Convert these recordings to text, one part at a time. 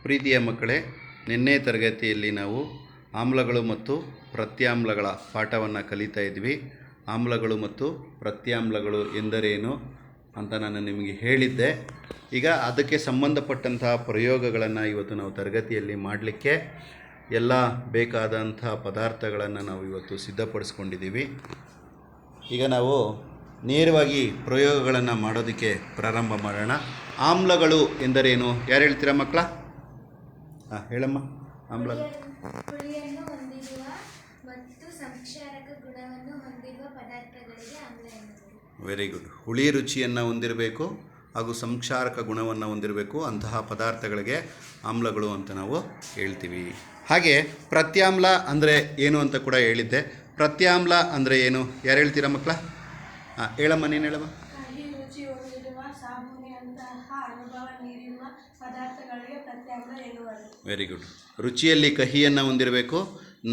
ಪ್ರೀತಿಯ ಮಕ್ಕಳೇ, ನಿನ್ನೆ ತರಗತಿಯಲ್ಲಿ ನಾವು ಆಮ್ಲಗಳು ಮತ್ತು ಪ್ರತ್ಯಾಮ್ಲಗಳ ಪಾಠವನ್ನು ಕಲಿತಾ ಇದ್ವಿ. ಆಮ್ಲಗಳು ಮತ್ತು ಪ್ರತ್ಯಾಮ್ಲಗಳು ಎಂದರೇನು ಅಂತ ನಾನು ನಿಮಗೆ ಹೇಳಿದ್ದೆ. ಈಗ ಅದಕ್ಕೆ ಸಂಬಂಧಪಟ್ಟಂತಹ ಪ್ರಯೋಗಗಳನ್ನು ಇವತ್ತು ನಾವು ತರಗತಿಯಲ್ಲಿ ಮಾಡಲಿಕ್ಕೆ ಎಲ್ಲ ಬೇಕಾದಂಥ ಪದಾರ್ಥಗಳನ್ನು ನಾವು ಇವತ್ತು ಸಿದ್ಧಪಡಿಸ್ಕೊಂಡಿದ್ದೀವಿ. ಈಗ ನಾವು ನೇರವಾಗಿ ಪ್ರಯೋಗಗಳನ್ನು ಮಾಡೋದಕ್ಕೆ ಪ್ರಾರಂಭ ಮಾಡೋಣ. ಆಮ್ಲಗಳು ಎಂದರೇನು? ಯಾರು ಹೇಳ್ತೀರಾ ಮಕ್ಕಳ? ಹೇಳಮ್ಮ. ಆಮ್ಲ ಹುಳಿಯನ್ನು ಹೊಂದಿರುವ ಮತ್ತು ಸಂಕ್ಷಾರಕ ಗುಣವನ್ನು ಹೊಂದಿರುವ ಪದಾರ್ಥಗಳಿಗೆ ಆಮ್ಲ ಎನ್ನುವರು. Very good. ಹುಳಿ ರುಚಿಯನ್ನು ಹೊಂದಿರಬೇಕು ಹಾಗೂ ಸಂಕ್ಷಾರಕ ಗುಣವನ್ನು ಹೊಂದಿರಬೇಕು, ಅಂತಹ ಪದಾರ್ಥಗಳಿಗೆ ಆಮ್ಲಗಳು ಅಂತ ನಾವು ಹೇಳ್ತೀವಿ. ಹಾಗೆ ಪ್ರತ್ಯಾಮ್ಲ ಅಂದರೆ ಏನು ಅಂತ ಕೂಡ ಹೇಳಿದ್ದೆ. ಪ್ರತ್ಯಾಮ್ಲ ಅಂದರೆ ಏನು? ಯಾರು ಹೇಳ್ತೀರಾ ಮಕ್ಕಳ? ಹೇಳಮ್ಮ, ನೀನು ಹೇಳಮ್ಮ. ಕಹಿ ರುಚಿ ಹೊಂದಿರುವ ಸಾಬೂನಿನಂತಹ ಅನುಭವ ನೀಡಿರುವ ಪದಾರ್ಥಗಳಿಗೆ ಪ್ರತ್ಯಾಮ್ಲ ಎನ್ನುವರು. Very good. ರುಚಿಯಲ್ಲಿ ಕಹಿಯನ್ನು ಹೊಂದಿರಬೇಕು,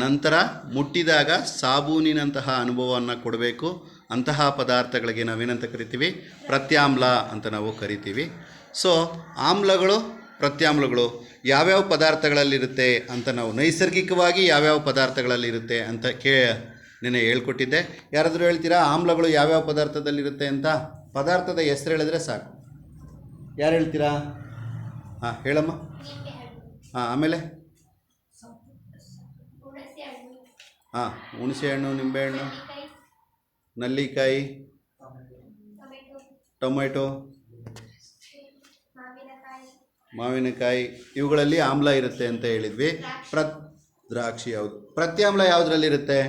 ನಂತರ ಮುಟ್ಟಿದಾಗ ಸಾಬೂನಿನಂತಹ ಅನುಭವವನ್ನು ಕೊಡಬೇಕು. ಅಂತಹ ಪದಾರ್ಥಗಳಿಗೆ ನಾವೇನಂತ ಕರಿತೀವಿ? ಪ್ರತ್ಯಾಮ್ಲ ಅಂತ ನಾವು ಕರಿತೀವಿ. ಸೊ ಆಮ್ಲಗಳು ಪ್ರತ್ಯಾಮ್ಲಗಳು ಯಾವ್ಯಾವ ಪದಾರ್ಥಗಳಲ್ಲಿರುತ್ತೆ ಅಂತ ನಾವು ನೈಸರ್ಗಿಕವಾಗಿ ಯಾವ್ಯಾವ ಪದಾರ್ಥಗಳಲ್ಲಿರುತ್ತೆ ಅಂತ ನೆನೆ ಹೇಳ್ಕೊಟ್ಟಿದ್ದೆ. ಯಾರಾದರೂ ಹೇಳ್ತೀರಾ ಆಮ್ಲಗಳು ಯಾವ್ಯಾವ ಪದಾರ್ಥದಲ್ಲಿರುತ್ತೆ ಅಂತ? ಪದಾರ್ಥದ ಹೆಸರು ಹೇಳಿದ್ರೆ ಸಾಕು. ಯಾರು ಹೇಳ್ತೀರಾ? ಹೇಳಮ್ಮ. ಆಮೇಲೆ ಹುಣಸೆಹಣ್ಣು, ನಿಂಬೆಹಣ್ಣು, ನಲ್ಲಿಕಾಯಿ, ಟೊಮೆಟೊ, ಮಾವಿನಕಾಯಿ, ಇವುಗಳಲ್ಲಿ ಆಮ್ಲ ಇರುತ್ತೆ ಅಂತ ಹೇಳಿದ್ವಿ. ದ್ರಾಕ್ಷಿ ಯಾವುದು? ಪ್ರತ್ಯಾಮ್ಲ ಯಾವುದರಲ್ಲಿರುತ್ತೆ?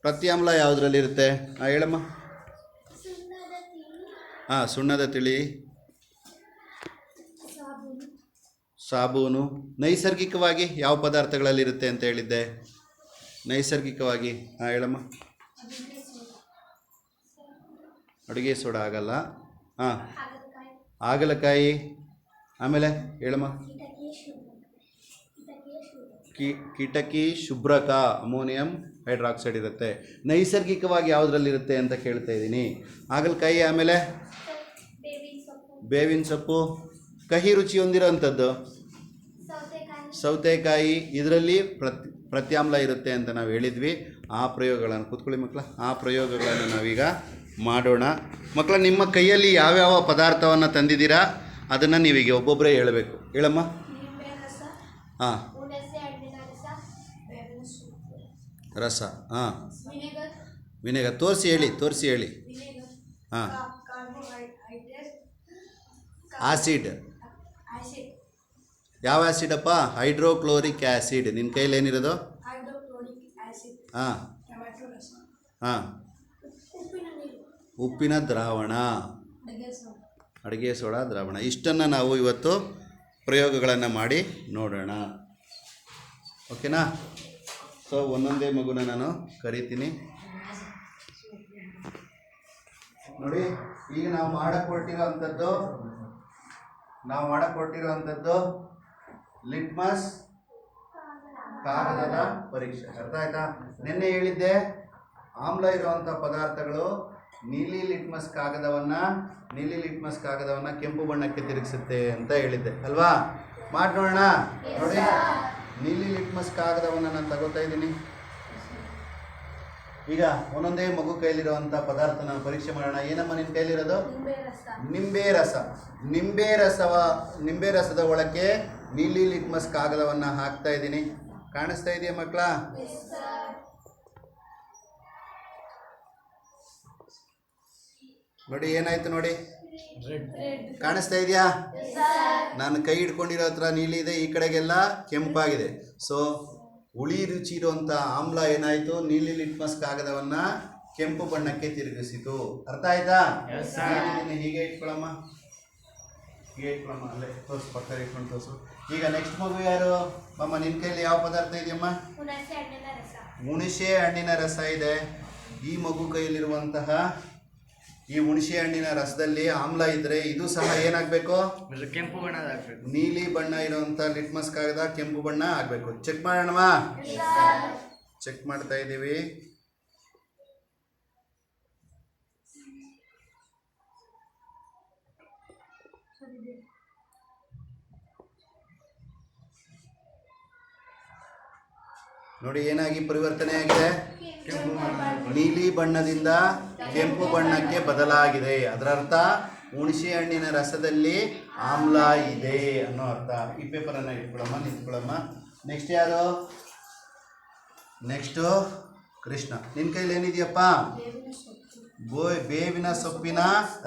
ಪ್ರತ್ಯಾಮ್ಲ ಯಾವುದರಲ್ಲಿರುತ್ತೆ? ಹೇಳಮ್ಮ. ಸುಣ್ಣದ ತಿಳಿ, ಸಾಬೂನು. ನೈಸರ್ಗಿಕವಾಗಿ ಯಾವ ಪದಾರ್ಥಗಳಲ್ಲಿರುತ್ತೆ ಅಂತ ಹೇಳಿದ್ದೆ? ನೈಸರ್ಗಿಕವಾಗಿ ಹೇಳಮ್ಮ. ಅಡುಗೆ ಸೋಡಾ ಆಗಲ್ಲ. ಹಾಗಲಕಾಯಿ. ಆಮೇಲೆ ಹೇಳಮ್ಮ. ಕಿಟಕಿ ಶುಭ್ರಕ, ಅಮೋನಿಯಂ ಹೈಡ್ರಾಕ್ಸೈಡ್ ಇರುತ್ತೆ. ನೈಸರ್ಗಿಕವಾಗಿ ಯಾವುದರಲ್ಲಿರುತ್ತೆ ಅಂತ ಕೇಳ್ತಾ ಇದ್ದೀನಿ. ಹಾಗಲಕಾಯಿ. ಆಮೇಲೆ ಬೇವಿನ ಸೊಪ್ಪು. ಕಹಿ ರುಚಿ ಹೊಂದಿರೋವಂಥದ್ದು ಸೌತೆಕಾಯಿ. ಇದರಲ್ಲಿ ಪ್ರತ್ಯಾಮ್ಲ ಇರುತ್ತೆ ಅಂತ ನಾವು ಹೇಳಿದ್ವಿ. ಆ ಪ್ರಯೋಗಗಳನ್ನು ಕೂತ್ಕೊಳ್ಳಿ ಮಕ್ಕಳ. ಆ ಪ್ರಯೋಗಗಳನ್ನು ನಾವೀಗ ಮಾಡೋಣ. ಮಕ್ಕಳ, ನಿಮ್ಮ ಕೈಯಲ್ಲಿ ಯಾವ್ಯಾವ ಪದಾರ್ಥವನ್ನು ತಂದಿದ್ದೀರಾ ಅದನ್ನು ನೀವೀಗ ಒಬ್ಬೊಬ್ಬರೇ ಹೇಳಬೇಕು. ಹೇಳಮ್ಮ. ರಸ. ವಿನೆಗರ್. ತೋರಿಸಿ ಹೇಳಿ. ಆಸಿಡ್. ಯಾವ ಆ್ಯಸಿಡಪ್ಪ? Hydrochloric acid. ನಿನ್ನ ಕೈಯಲ್ಲಿ ಏನಿರೋದು? ಉಪ್ಪಿನ ದ್ರಾವಣ, ಅಡುಗೆ ಸೋಡಾ ದ್ರಾವಣ. ಇಷ್ಟನ್ನು ನಾವು ಇವತ್ತು ಪ್ರಯೋಗಗಳನ್ನು ಮಾಡಿ ನೋಡೋಣ. ಓಕೆನಾ? ಸೊ ಒಂದೊಂದೇ ಮಗುನ ನಾನು ಕರಿತೀನಿ. ನೋಡಿ, ಈಗ ನಾವು ಮಾಡಕ್ಕೆ ಹೊರಟಿರೋ ಲಿಟ್ಮಸ್ ಕಾಗದದ ಪರೀಕ್ಷೆ. ಅರ್ಥ ಆಯ್ತಾ? ನಿನ್ನೆ ಹೇಳಿದ್ದೆ ಆಮ್ಲ ಇರುವಂಥ ಪದಾರ್ಥಗಳು ನೀಲಿ ಲಿಟ್ಮಸ್ ಕಾಗದವನ್ನು ಕೆಂಪು ಬಣ್ಣಕ್ಕೆ ತಿರುಗಿಸುತ್ತೆ ಅಂತ ಹೇಳಿದ್ದೆ ಅಲ್ವಾ? ಮಾಡಿ ನೋಡೋಣ. ನೋಡಿ, ನೀಲಿ ಲಿಟ್ಮಸ್ ಕಾಗದವನ್ನು ನಾನು ತಗೋತಾ ಇದ್ದೀನಿ. ಈಗ ಒಂದೊಂದೇ ಮಗು ಕೈಲಿರುವಂಥ ಪದಾರ್ಥ ನಾನು ಪರೀಕ್ಷೆ ಮಾಡೋಣ. ಏನಮ್ಮ ನಿನ್ನ ಕೈಲಿರೋದು? ನಿಂಬೆ ರಸದ ಒಳಕ್ಕೆ ನೀಲಿ ಲಿಟ್ಮಸ್ ಕಾಗದವನ್ನು ಹಾಕ್ತಾ ಇದ್ದೀನಿ. ಕಾಣಿಸ್ತಾ ಇದೆಯಾ ಮಕ್ಕಳ? ನೋಡಿ, ಏನಾಯ್ತು ನೋಡಿ. ಕಾಣಿಸ್ತಾ ಇದೆಯಾ? ನಾನು ಕೈ ಹಿಡ್ಕೊಂಡಿರೋ ಹತ್ರ ನೀಲಿ ಇದೆ, ಈ ಕಡೆಗೆಲ್ಲ ಕೆಂಪಾಗಿದೆ. ಸೊ ಹುಳಿ ರುಚಿ ಇರುವಂಥ ಆಮ್ಲ ಏನಾಯಿತು? ನೀಲಿ ಲಿಟ್ಮಸ್ ಕಾಗದವನ್ನು ಕೆಂಪು ಬಣ್ಣಕ್ಕೆ ತಿರುಗಿಸಿತು. ಅರ್ಥ ಆಯ್ತಾ? ಹೀಗೆ ಇಟ್ಕೊಳ್ಳಮ್ಮ. ಅಲ್ಲೇ ತೋರಿಸು, ಪಕ್ಕ ಇಟ್ಕೊಂಡು ತೋರಿಸು. ಈಗ ನೆಕ್ಸ್ಟ್ ಮಗು ಯಾರು? ಅಮ್ಮ, ನಿನ್ನ ಕೈಯಲ್ಲಿ ಯಾವ ಪದಾರ್ಥ ಇದೆಯಮ್ಮ? ಹುಣಸೆ ಹಣ್ಣಿನ ರಸ ಇದೆ. ಈ ಮಗು ಕೈಯಲ್ಲಿರುವಂತಹ ಈ ಹುಣಸೆ ಹಣ್ಣಿನ ರಸದಲ್ಲಿ ಆಮ್ಲ ಇದ್ದರೆ ಇದು ಸಹ ಏನಾಗಬೇಕು? ಕೆಂಪು ಬಣ್ಣ ಆಗಬೇಕು. ನೀಲಿ ಬಣ್ಣ ಇರುವಂಥ ಲಿಟ್ಮಸ್ ಕಾಗದ ಕೆಂಪು ಬಣ್ಣ ಆಗಬೇಕು. ಚೆಕ್ ಮಾಡೋಣ. ಚೆಕ್ ಮಾಡ್ತಾ ಇದ್ದೀವಿ. ನೋಡಿ ಏನಾಗಿ ಪರಿವರ್ತನೆ ಆಗಿದೆ, ನೀಲಿ ಬಣ್ಣದಿಂದ ಕೆಂಪು ಬಣ್ಣಕ್ಕೆ ಬದಲಾಗಿದೆ. ಅದರ ಅರ್ಥ ಹುಣಸೆ ಹಣ್ಣಿನ ರಸದಲ್ಲಿ ಆಮ್ಲ ಇದೆ ಅನ್ನೋ ಅರ್ಥ. ಈ ಪೇಪರನ್ನು ಇಟ್ಕೊಳಮ್ಮ, ನಿಂತ್ಕೊಳಮ್ಮ. ನೆಕ್ಸ್ಟ್ ಯಾರು? ನೆಕ್ಸ್ಟು ಕೃಷ್ಣ. ನಿನ್ನ ಕೈಲಿ ಏನಿದೆಯಪ್ಪ? ಬೇವಿನ ಸೊಪ್ಪಿನ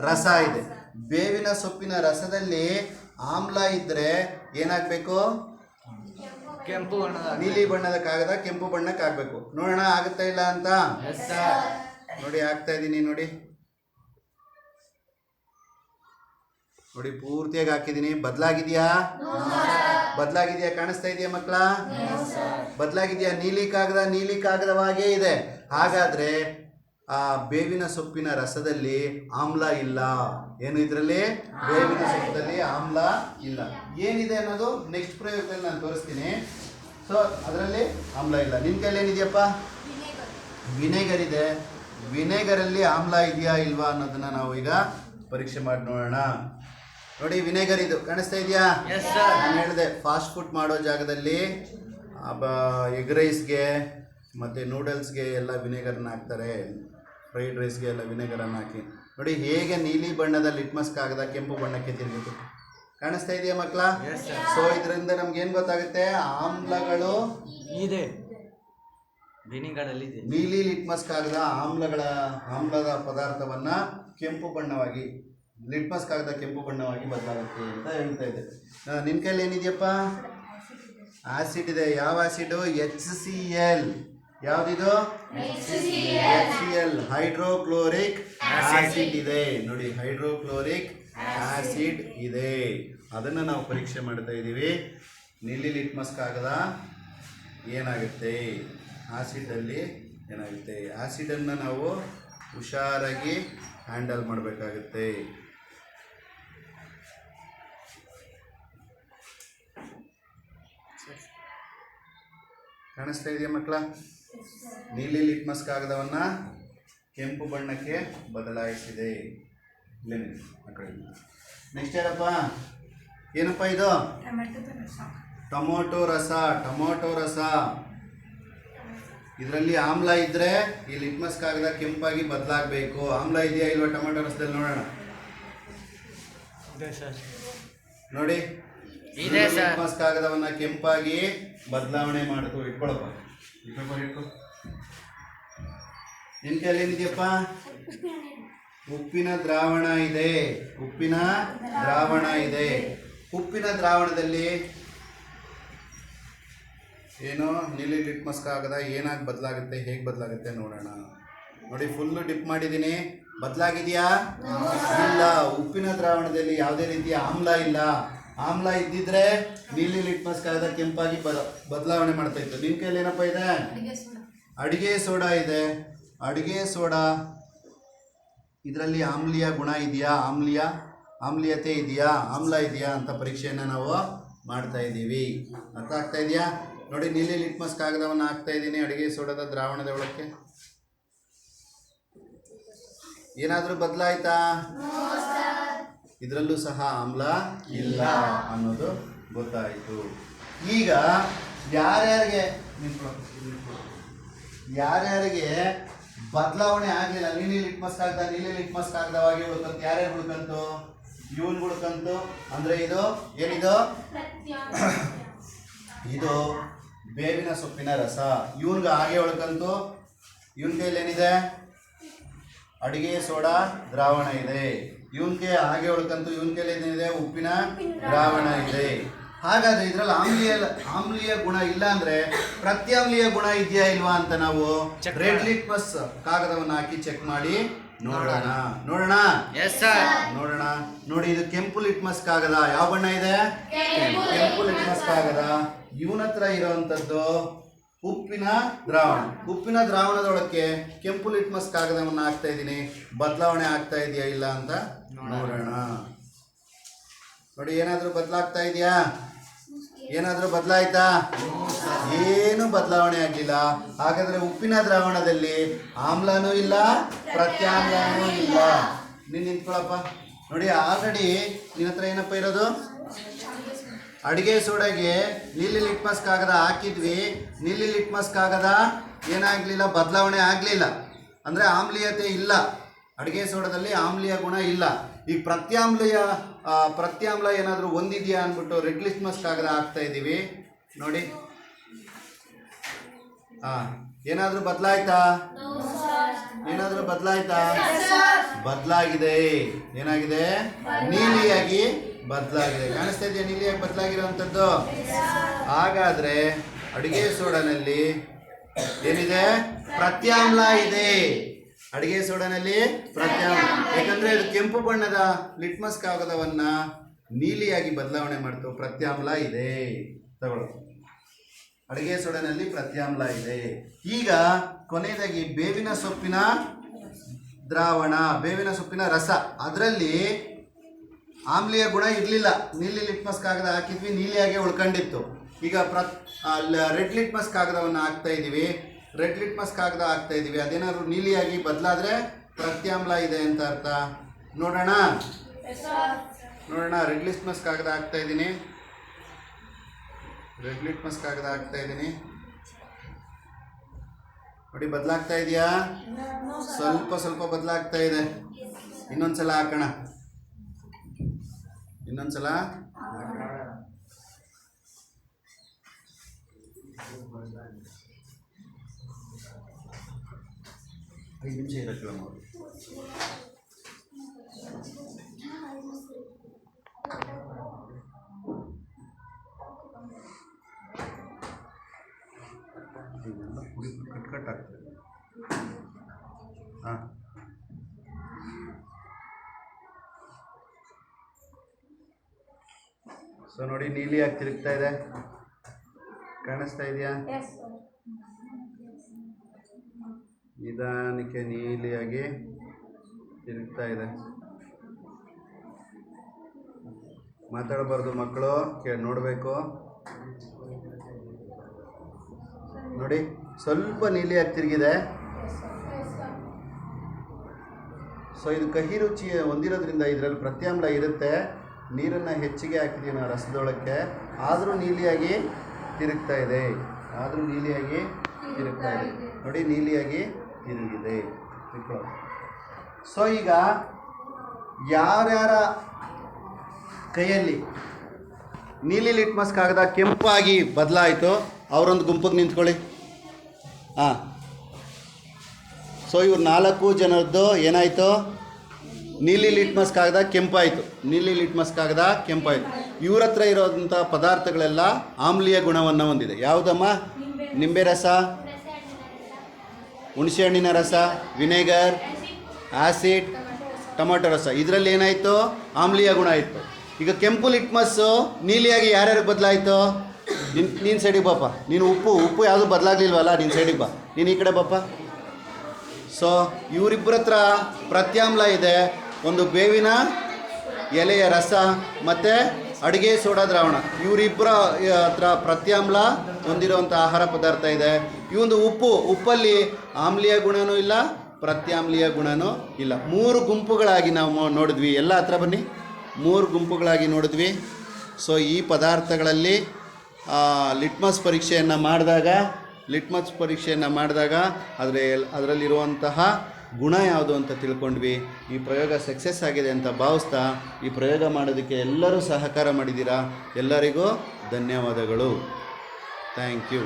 ರಸ ಇದೆ. ಬೇವಿನ ಸೊಪ್ಪಿನ ರಸದಲ್ಲಿ ಆಮ್ಲ ಇದ್ರೆ ಏನಾಗಬೇಕು? ಕೆಂಪು ಬಣ್ಣದ ನೀಲಿ ಬಣ್ಣದ ಕಾಗದ ಕೆಂಪು ಬಣ್ಣಕ್ಕೆ ಆಗಬೇಕು. ನೋಡೋಣ ಆಗುತ್ತಾ ಇಲ್ಲ ಅಂತ. ನೋಡಿ ಆಗ್ತಾ ಇದ್ದೀನಿ ನೋಡಿ. ನೋಡಿ ಪೂರ್ತಿಯಾಗಿ ಹಾಕಿದ್ದೀನಿ. ಬದಲಾಗಿದೆಯಾ? ಬದಲಾಗಿದೆಯಾ? ಕಾಣಿಸ್ತಾ ಇದೆಯಾ ಮಕ್ಕಳ? ಬದಲಾಗಿದೆಯಾ? ನೀಲಿ ಕಾಗದವಾಗೇ ಇದೆ. ಹಾಗಾದ್ರೆ ಆ ಬೇವಿನ ಸೊಪ್ಪಿನ ರಸದಲ್ಲಿ ಆಮ್ಲ ಇಲ್ಲ. ಏನು ಇದರಲ್ಲಿ? ಬೇವಿನ ಸೊಪ್ಪಲ್ಲಿ ಆಮ್ಲ ಇಲ್ಲ. ಏನಿದೆ ಅನ್ನೋದು ನೆಕ್ಸ್ಟ್ ಪ್ರಯೋಗದಲ್ಲಿ ನಾನು ತೋರಿಸ್ತೀನಿ. ಸೊ ಅದರಲ್ಲಿ ಆಮ್ಲ ಇಲ್ಲ. ನಿನ್ನ ಕೈಲಿ ಏನಿದೆಯಪ್ಪ? ವಿನೆಗರ್ ಇದೆ. ವಿನೆಗರಲ್ಲಿ ಆಮ್ಲ ಇದೆಯಾ ಇಲ್ವಾ ಅನ್ನೋದನ್ನ ನಾವು ಈಗ ಪರೀಕ್ಷೆ ಮಾಡಿ ನೋಡೋಣ. ನೋಡಿ ವಿನೆಗರ್ ಇದು ಕಾಣಿಸ್ತಾ ಇದೆಯಾ? ನಾನು ಹೇಳಿದೆ ಫಾಸ್ಟ್ ಫುಡ್ ಮಾಡೋ ಜಾಗದಲ್ಲಿ ಎಗ್ ರೈಸ್ಗೆ ಮತ್ತು ನೂಡಲ್ಸ್ಗೆ ಎಲ್ಲ ವಿನೆಗರ್ನ ಹಾಕ್ತಾರೆ. ಫ್ರೈಡ್ ರೈಸ್ಗೆ ಎಲ್ಲ ವಿನೆಗರನ್ನು ಹಾಕಿ ನೋಡಿ ಹೇಗೆ ನೀಲಿ ಬಣ್ಣದ ಲಿಟ್ಮಸ್ ಕಾಗದ ಕೆಂಪು ಬಣ್ಣಕ್ಕೆ ತಿರುಗಿತು. ಕಾಣಿಸ್ತಾ ಇದೆಯಾ ಮಕ್ಕಳ? ಸೊ ಇದರಿಂದ ನಮ್ಗೇನು ಗೊತ್ತಾಗುತ್ತೆ? ಆಮ್ಲಗಳು ಇದೆ, ವಿನಿಗರಲ್ಲಿ ಇದೆ. ನೀಲಿ ಲಿಟ್ಮಸ್ ಕಾಗದ ಆಮ್ಲದ ಪದಾರ್ಥವನ್ನು ಕೆಂಪು ಬಣ್ಣವಾಗಿ, ಲಿಟ್ಮಸ್ ಕಾಗದ ಕೆಂಪು ಬಣ್ಣವಾಗಿ ಬದಲಾಗುತ್ತೆ ಅಂತ ಹೇಳ್ತಾ ಇದೆ. ನಿನ್ನ ಕೈಲಿ ಏನಿದೆಯಪ್ಪ? ಆಸಿಡ್ ಇದೆ. ಯಾವ acid? HCl. ಯಾವುದಿದು? HCl, hydrochloric acid ಇದೆ. ನೋಡಿ ಹೈಡ್ರೋಕ್ಲೋರಿಕ್ ಆಸಿಡ್ ಇದೆ. ಅದನ್ನು ನಾವು ಪರೀಕ್ಷೆ ಮಾಡ್ತಾ ಇದ್ದೀವಿ. ನೀಲಿ ಲಿಟ್ಮಸ್ ಕಾಗದ ಏನಾಗುತ್ತೆ, ಆಸಿಡಲ್ಲಿ ಏನಾಗುತ್ತೆ. ಆಸಿಡನ್ನು ನಾವು ಹುಷಾರಾಗಿ ಹ್ಯಾಂಡಲ್ ಮಾಡಬೇಕಾಗುತ್ತೆ. ಕಾಣಿಸ್ತಾ ಇದೆಯಾ ಮಕ್ಕಳ? ನೀಲಿ ಲಿಟ್ಮಸ್ ಕಾಗದವನ್ನು ಕೆಂಪು ಬಣ್ಣಕ್ಕೆ ಬದಲಾಯಿಸಿದೆ. ನೆಕ್ಸ್ಟ್ ಏನಪ್ಪ? ಏನಪ್ಪ ಇದು? ಟೊಮೊಟೊ ರಸ. ಟೊಮೊಟೊ ರಸ ಇದರಲ್ಲಿ ಆಮ್ಲ ಇದ್ದರೆ ಈ ಲಿಟ್ಮಸ್ ಕಾಗದ ಕೆಂಪಾಗಿ ಬದಲಾಗಬೇಕು. ಆಮ್ಲ ಇದೆಯಾ ಇಲ್ವಾ ಟೊಮೊಟೊ ರಸದಲ್ಲಿ? ನೋಡೋಣ. ನೋಡಿ ಲಿಟ್ಮಸ್ ಕಾಗದವನ್ನು ಕೆಂಪಾಗಿ ಬದಲಾವಣೆ ಮಾಡ್ತು. ಇಟ್ಕೊಳಪ್ಪ, ಈ ಪೇಪರ್ ಇಟ್ಕೊ. ನಿನ್ನ ಕೈಯಲ್ಲಿ ಏನಿದೆಯಪ್ಪ? ಉಪ್ಪಿನ ದ್ರಾವಣ ಇದೆ. ಉಪ್ಪಿನ ದ್ರಾವಣ ಇದೆ. ಉಪ್ಪಿನ ದ್ರಾವಣದಲ್ಲಿ ಏನು ನೀಲಿ ಲಿಟ್ಮಸ್ ಕಾಗದ ಏನಾಗಿ ಬದಲಾಗುತ್ತೆ, ಹೇಗೆ ಬದಲಾಗುತ್ತೆ ನೋಡೋಣ. ನೋಡಿ ಫುಲ್ಲು ಡಿಪ್ ಮಾಡಿದ್ದೀನಿ. ಬದಲಾಗಿದೆಯಾ? ಇಲ್ಲ. ಉಪ್ಪಿನ ದ್ರಾವಣದಲ್ಲಿ ಯಾವುದೇ ರೀತಿಯ ಆಮ್ಲ ಇಲ್ಲ. ಆಮ್ಲ ಇದ್ದಿದ್ರೆ ನೀಲಿ ಲಿಟ್ಮಸ್ ಕಾಗದ ಕೆಂಪಾಗಿ ಬದಲಾವಣೆ ಮಾಡ್ತಾ ಇತ್ತು. ನಿಮ್ಮ ಕೈಯಲ್ಲಿ ಏನಪ್ಪ ಇದೆ? ಅಡಿಗೆ ಸೋಡಾ ಇದೆ. ಅಡಿಗೆ ಸೋಡಾ ಇದರಲ್ಲಿ ಆಮ್ಲೀಯ ಗುಣ ಇದೆಯಾ, ಆಮ್ಲೀಯತೆ ಇದೆಯಾ, ಆಮ್ಲ ಇದೆಯಾ ಅಂತ ಪರೀಕ್ಷೆಯನ್ನು ನಾವು ಮಾಡ್ತಾ ಇದ್ದೀವಿ. ಅರ್ಥ ಆಗ್ತಾ ಇದೆಯಾ? ನೋಡಿ ನೀಲಿ ಲಿಟ್ಮಸ್ ಕಾಗದವನ್ನು ಹಾಕ್ತಾ ಇದ್ದೀನಿ ಅಡಿಗೆ ಸೋಡಾದ ದ್ರಾವಣದ ಒಳಕ್ಕೆ. ಏನಾದರೂ ಬದಲಾಯ್ತಾ? ಇದರಲ್ಲೂ ಸಹ ಆಮ್ಲ ಇಲ್ಲ ಅನ್ನೋದು ಗೊತ್ತಾಯಿತು. ಈಗ ಯಾರ್ಯಾರಿಗೆ ಬದಲಾವಣೆ ಆಗಲಿಲ್ಲ, ನೀಲಿ ಲಿಟ್ಮಸ್ ಕಾಗದವಾಗಿ ಉಳ್ಕಂತು. ಯಾರ್ಯಾರು ಉಳ್ಕಂತು? ಇವನ್ ಉಳ್ಕಂತು. ಅಂದರೆ ಇದು ಏನಿದು? ಇದು ಬೇವಿನ ಸೊಪ್ಪಿನ ರಸ. ಇವನ್ಗೆ ಹಾಗೆ ಉಳ್ಕಂತು. ಇವನ್ ಕೈಯಲ್ಲಿ ಏನಿದೆ? ಅಡಿಗೆ ಸೋಡಾ ದ್ರಾವಣ ಇದೆ. ಇವನ್ಗೆ ಹಾಗೆ ಉಳ್ಕಂತು. ಇವನ್ ಕೈಯಲ್ಲಿ ಏನಿದೆ? ಉಪ್ಪಿನ ದ್ರಾವಣ ಇದೆ. ಹಾಗಾದ್ರೆ ಇದರಲ್ಲಿ ಆಮ್ಲೀಯ ಗುಣ ಇಲ್ಲ ಅಂದ್ರೆ ಪ್ರತ್ಯಾಮ್ಲೀಯ ಗುಣ ಇದೆಯಾ ಇಲ್ವಾ ಅಂತ ನಾವು ರೆಡ್ ಲಿಟ್ಮಸ್ ಕಾಗದವನ್ನು ಹಾಕಿ ಚೆಕ್ ಮಾಡಿ ನೋಡೋಣ. ನೋಡೋಣ. ನೋಡಿ ಇದು ಕೆಂಪು ಲಿಟ್ಮಸ್ ಕಾಗದ. ಯಾವ ಬಣ್ಣ ಇದೆ? ಕೆಂಪು ಲಿಟ್ಮಸ್ ಕಾಗದ. ಇವನ ಹತ್ರ ಇರುವಂತದ್ದು ಉಪ್ಪಿನ ದ್ರಾವಣ. ಉಪ್ಪಿನ ದ್ರಾವಣದೊಳಕ್ಕೆ ಕೆಂಪು ಲಿಟ್ಮಸ್ ಕಾಗದವನ್ನು ಹಾಕ್ತಾ ಇದ್ದೀನಿ. ಬದಲಾವಣೆ ಆಗ್ತಾ ಇದೆಯಾ ಇಲ್ಲ ಅಂತ ನೋಡೋಣ. ನೋಡಿ ಏನಾದರೂ ಬದಲಾಗ್ತಾ ಇದೆಯಾ? ಏನಾದರೂ ಬದಲಾಯ್ತಾ? ಏನು ಬದಲಾವಣೆ ಆಗಲಿಲ್ಲ. ಹಾಗಾದ್ರೆ ಉಪ್ಪಿನ ದ್ರಾವಣದಲ್ಲಿ ಆಮ್ಲನೂ ಇಲ್ಲ, ಪ್ರತ್ಯಾಮ್ಲನೂ ಇಲ್ಲ. ನೀನು ನಿಂತ್ಕೊಳಪ್ಪ. ನೋಡಿ ಆಲ್ರೆಡಿ ನಿನ್ನ ಹತ್ರ ಏನಪ್ಪ ಇರೋದು? ಅಡಿಗೆ ಸೋಡಾಗೆ ನೀಲಿ ಲಿಟ್ಮಸ್ ಕಾಗದ ಹಾಕಿದ್ವಿ. ನೀಲಿ ಲಿಟ್ಮಸ್ ಕಾಗದ ಏನಾಗಲಿಲ್ಲ, ಬದಲಾವಣೆ ಆಗಲಿಲ್ಲ. ಅಂದರೆ ಆಮ್ಲೀಯತೆ ಇಲ್ಲ, ಅಡಿಗೆ ಸೋಡಾದಲ್ಲಿ ಆಮ್ಲೀಯ ಗುಣ ಇಲ್ಲ. ಈಗ ಪ್ರತ್ಯಾಮ್ಲ ಏನಾದರೂ ಹೊಂದಿದೆಯಾ ಅಂದ್ಬಿಟ್ಟು ರೆಡ್ ಲಿಟ್ಮಸ್ ಕಾಗದ ಹಾಕ್ತಾ ಇದ್ದೀವಿ ನೋಡಿ. ಏನಾದರೂ ಬದಲಾಯ್ತಾ? ಏನಾದರೂ ಬದಲಾಯ್ತಾ? ಬದಲಾಗಿದೆ. ಏನಾಗಿದೆ? ನೀಲಿಯಾಗಿ ಬದಲಾಗಿದೆ. ಕಾಣಿಸ್ತಾ ಇದೆಯಾ ನೀಲಿಯಾಗಿ ಬದಲಾಗಿರೋವಂಥದ್ದು? ಹಾಗಾದ್ರೆ ಅಡಿಗೆ ಸೋಡಾನಲ್ಲಿ ಏನಿದೆ? ಪ್ರತ್ಯಾಮ್ಲ ಇದೆ. ಅಡಿಗೆ ಸೋಡಾನಲ್ಲಿ ಪ್ರತ್ಯಾಮ್ಲ, ಯಾಕಂದ್ರೆ ಇದು ಕೆಂಪು ಬಣ್ಣದ ಲಿಟ್ಮಸ್ ಕಾಗದವನ್ನ ನೀಲಿಯಾಗಿ ಬದಲಾವಣೆ ಮಾಡ್ತು. ಪ್ರತ್ಯಾಮ್ಲ ಇದೆ. ತಗೊಳ್ಳಿ, ಅಡಿಗೆ ಸೋಡಾನಲ್ಲಿ ಪ್ರತ್ಯಾಮ್ಲ ಇದೆ. ಈಗ ಕೊನೆಯದಾಗಿ ಬೇವಿನ ಸೊಪ್ಪಿನ ದ್ರಾವಣ, ಬೇವಿನ ಸೊಪ್ಪಿನ ರಸ, ಅದರಲ್ಲಿ ಆಮ್ಲೀಯ ಗುಣ ಇರಲಿಲ್ಲ. ನೀಲಿ ಲಿಟ್ಮಸ್ ಕಾಗದ ಹಾಕಿದ್ವಿ, ನೀಲಿಯಾಗಿ ಉಳ್ಕೊಂಡಿತ್ತು. ಈಗ ರೆಡ್ ಲಿಟ್ಮಸ್ ಕಾಗದವನ್ನು ಹಾಕ್ತಾ ಇದ್ದೀವಿ. ರೆಡ್ ಲಿಟ್ಮಸ್ ಕಾಗದ ಹಾಕ್ತಾ ಇದ್ದೀವಿ. ಅದೇನಾದ್ರು ನೀಲಿಯಾಗಿ ಬದಲಾದ್ರೆ ಪ್ರತ್ಯಾಮ್ಲ ಇದೆ ಅಂತ ಅರ್ಥ. ನೋಡೋಣ. ರೆಡ್ ಲಿಟ್ಮಸ್ ಕಾಗದ ಹಾಕ್ತಾ ಇದ್ದೀನಿ. ರೆಡ್ ಲಿಟ್ಮಸ್ ಕಾಗದ ಹಾಕ್ತಾ ಇದ್ದೀನಿ ನೋಡಿ. ಬದಲಾಗ್ತಾ ಇದೆಯಾ? ಸ್ವಲ್ಪ ಸ್ವಲ್ಪ ಬದಲಾಗ್ತಾ ಇದೆ. ಇನ್ನೊಂದ್ಸಲ ಹಾಕೋಣ. ಇನ್ನೊಂದ್ಸಲ 5 ನಿಮಿಷ ಇರಕ್ಕೆ ನೋಡಿ. ಇದೆಲ್ಲ ಪುಡಿ ಕಟ್ ಆಗ್ತದೆ. ಸೊ ನೋಡಿ, ನೀಲಿಯಾಗಿ ತಿರುಗ್ತಾ ಇದೆ. ಕಾಣಿಸ್ತಾ ಇದೆಯಾ? ನಿಧಾನಕ್ಕೆ ನೀಲಿಯಾಗಿ ತಿರುಗ್ತಾ ಇದೆ. ಮಾತಾಡಬಾರ್ದು ಮಕ್ಕಳು, ನೋಡಬೇಕು ನೋಡಿ. ಸ್ವಲ್ಪ ನೀಲಿಯಾಗಿ ತಿರುಗಿದೆ. ಸೊ ಇದು ಕಹಿ ರುಚಿ ಹೊಂದಿರೋದ್ರಿಂದ ಇದರಲ್ಲಿ ಪ್ರತ್ಯಾಮ್ಲ ಇರುತ್ತೆ. ನೀರನ್ನು ಹೆಚ್ಚಿಗೆ ಹಾಕಿದ್ದೀವಿ ನಾವು ರಸದೊಳಕ್ಕೆ, ಆದರೂ ನೀಲಿಯಾಗಿ ತಿರುಗ್ತಾ ಇದೆ. ನೋಡಿ, ನೀಲಿಯಾಗಿ ತಿರುಗಿದೆ. ಸೊ ಈಗ ಯಾರ್ಯಾರ ಕೈಯಲ್ಲಿ ನೀಲಿ ಲಿಟ್ಮಸ್ ಕಾಗದ ಕೆಂಪಾಗಿ ಬದಲಾಯಿತು ಅವರೊಂದು ಗುಂಪಿಗೆ ನಿಂತ್ಕೊಳ್ಳಿ. ಸೊ ಇವ್ರು 4 ಜನರದ್ದು ಏನಾಯಿತು? ನೀಲಿ ಲಿಟ್ಮಸ್ ಕಾಗದ ಕೆಂಪಾಯಿತು. ಇವ್ರ ಹತ್ರ ಇರೋದಂಥ ಪದಾರ್ಥಗಳೆಲ್ಲ ಆಮ್ಲೀಯ ಗುಣವನ್ನು ಹೊಂದಿದೆ. ಯಾವುದಮ್ಮ? ನಿಂಬೆ ರಸ, ಹುಣಸೆಹಣ್ಣಿನ ರಸ, ವಿನೆಗರ್, ಆ್ಯಸಿಡ್, ಟೊಮೆಟೊ ರಸ. ಇದರಲ್ಲಿ ಏನಾಯಿತು? ಆಮ್ಲೀಯ ಗುಣ ಇತ್ತು. ಈಗ ಕೆಂಪು ಲಿಟ್ಮಸ್ಸು ನೀಲಿಯಾಗಿ ಯಾರ್ಯಾರಿಗೆ ಬದಲಾಯಿತು? ನೀನು ಸೈಡಿಗೆ ಬಾಪ. ನೀನು ಉಪ್ಪು ಯಾವುದು ಬದಲಾಗಲಿಲ್ವಲ್ಲ, ನೀನು ಸೈಡಿಗೆ ಬಾ. ನೀನು ಈ ಕಡೆ ಬಾಪ. ಸೊ ಇವರಿಬ್ಬರ ಹತ್ರ ಪ್ರತ್ಯಾಮ್ಲ ಇದೆ. ಒಂದು ಬೇವಿನ ಎಲೆಯ ರಸ ಮತ್ತು ಅಡುಗೆ ಸೋಡಾ ದ್ರಾವಣ. ಇವರಿಬ್ಬರ ಹತ್ರ ಪ್ರತ್ಯಾಮ್ಲ ಹೊಂದಿರುವಂಥ ಆಹಾರ ಪದಾರ್ಥ ಇದೆ. ಈ ಒಂದು ಉಪ್ಪಲ್ಲಿ ಆಮ್ಲೀಯ ಗುಣನೂ ಇಲ್ಲ, ಪ್ರತ್ಯಾಮ್ಲೀಯ ಗುಣನೂ ಇಲ್ಲ. 3 ಗುಂಪುಗಳಾಗಿ ನಾವು ನೋಡಿದ್ವಿ. ಎಲ್ಲ ಹತ್ರ ಬನ್ನಿ. 3 ಗುಂಪುಗಳಾಗಿ ನೋಡಿದ್ವಿ. ಸೊ ಈ ಪದಾರ್ಥಗಳಲ್ಲಿ ಲಿಟ್ಮಸ್ ಪರೀಕ್ಷೆಯನ್ನು ಮಾಡಿದಾಗ ಅದರಲ್ಲಿರುವಂತಹ ಗುಣ ಯಾವುದು ಅಂತ ತಿಳ್ಕೊಂಡ್ವಿ. ಈ ಪ್ರಯೋಗ ಸಕ್ಸಸ್ ಆಗಿದೆ ಅಂತ ಭಾವಿಸ್ತಾ ಈ ಪ್ರಯೋಗ ಮಾಡೋದಕ್ಕೆ ಎಲ್ಲರೂ ಸಹಕಾರ ಮಾಡಿದ್ದೀರಾ. ಎಲ್ಲರಿಗೂ ಧನ್ಯವಾದಗಳು. Thank you.